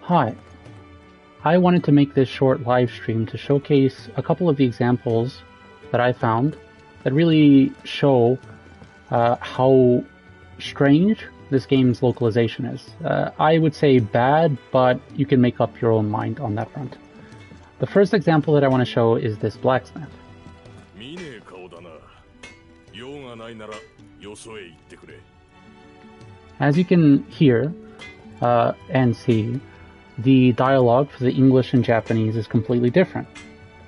Hi. I wanted to make this short live stream to showcase a couple of the examples that I found that really show how strange this game's localization is. I would say bad, but you can make up your own mind on that front. The first example that I want to show is this blacksmith. As you can hear and see, the dialogue for the English and Japanese is completely different.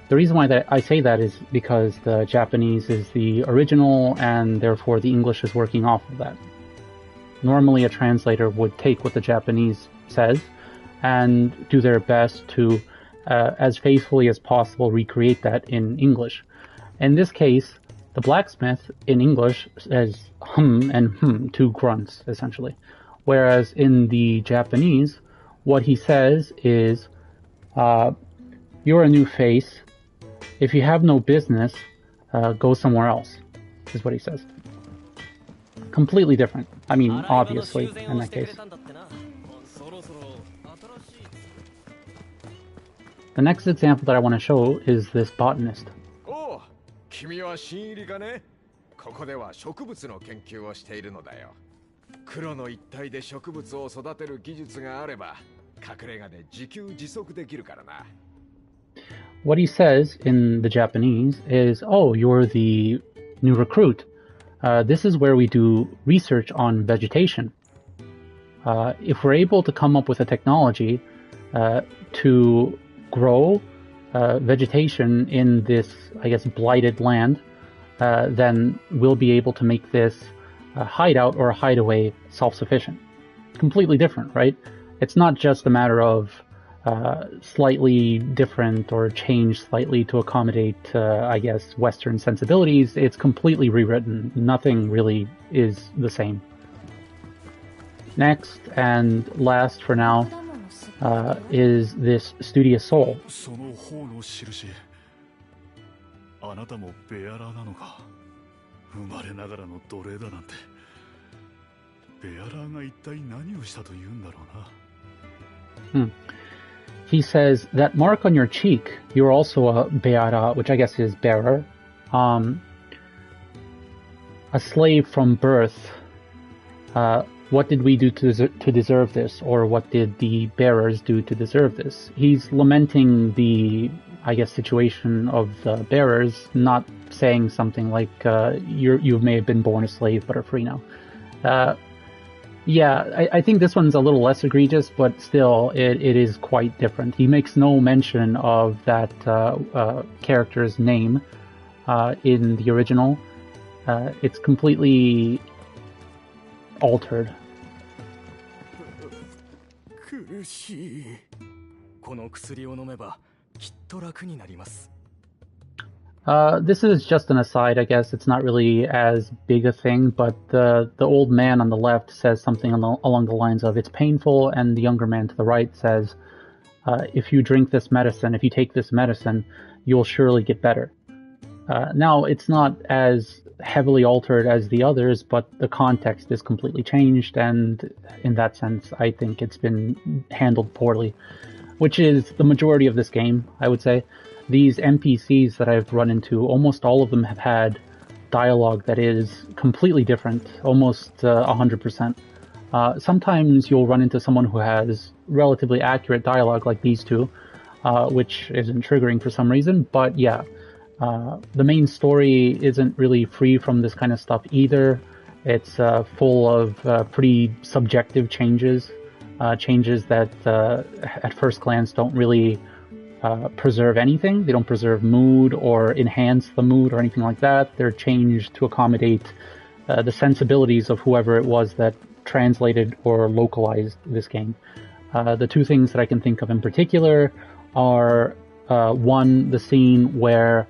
The reason why I say that is because the Japanese is the original and therefore the English is working off of that. Normally a translator would take what the Japanese says and do their best to, as faithfully as possible, recreate that in English. In this case, the blacksmith in English says hum and two grunts, essentially. Whereas in the Japanese, what he says is, you're a new face. If you have no business, go somewhere else, is what he says. Completely different. I mean, obviously, in that case. The next example that I want to show is this botanist. What he says in the Japanese is, oh, you're the new recruit. This is where we do research on vegetation. If we're able to come up with a technology to grow vegetation in this, I guess, blighted land, then we'll be able to make this hideout or a hideaway self-sufficient. Completely different, right? It's not just a matter of slightly different or changed slightly to accommodate, I guess, Western sensibilities. It's completely rewritten. Nothing really is the same. Next and last for now is this studious soul. He says, that mark on your cheek, you're also a beara, which I guess is bearer. A slave from birth. What did we do to deserve this? Or what did the bearers do to deserve this? He's lamenting the, I guess, situation of the bearers, not saying something like, you may have been born a slave but are free now. Yeah, I think this one's a little less egregious, but still, it is quite different. He makes no mention of that character's name in the original. It's completely altered. This is just an aside, I guess. It's not really as big a thing, but the old man on the left says something along the lines of, it's painful, and the younger man to the right says, if you drink this medicine, if you take this medicine, you'll surely get better. Now, it's not as heavily altered as the others, but the context is completely changed, and in that sense, I think it's been handled poorly, which is the majority of this game, I would say. These NPCs that I've run into, almost all of them have had dialogue that is completely different, almost 100%. Sometimes you'll run into someone who has relatively accurate dialogue like these two, which isn't triggering for some reason, but yeah. The main story isn't really free from this kind of stuff either. It's full of pretty subjective changes, changes that at first glance don't really preserve anything. They don't preserve mood or enhance the mood or anything like that. They're changed to accommodate the sensibilities of whoever it was that translated or localized this game. The two things that I can think of in particular are one, the scene where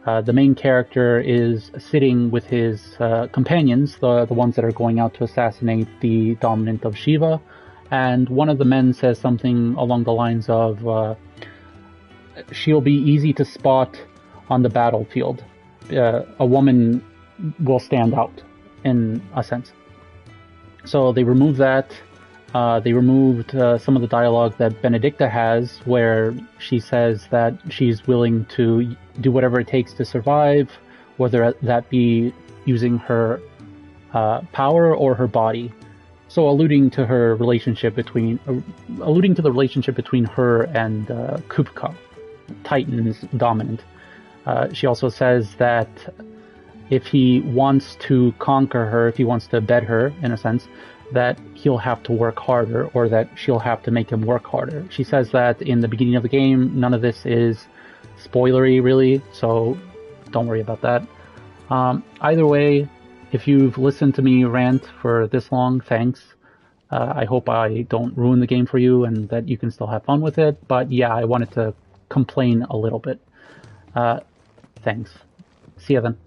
the main character is sitting with his companions, the ones that are going out to assassinate the dominant of Shiva, and one of the men says something along the lines of, she'll be easy to spot on the battlefield. A woman will stand out, in a sense. So they remove that, They removed some of the dialogue that Benedicta has, where she says that she's willing to do whatever it takes to survive, whether that be using her power or her body. So alluding to the relationship between her and Kupka, Titan's dominant. She also says that if he wants to conquer her, if he wants to bed her, in a sense, that he'll have to work harder, or that she'll have to make him work harder. She says that in the beginning of the game. None of this is spoilery, really, so don't worry about that. Either way, if you've listened to me rant for this long, thanks. I hope I don't ruin the game for you and that you can still have fun with it. But yeah, I wanted to complain a little bit. Thanks. See ya then.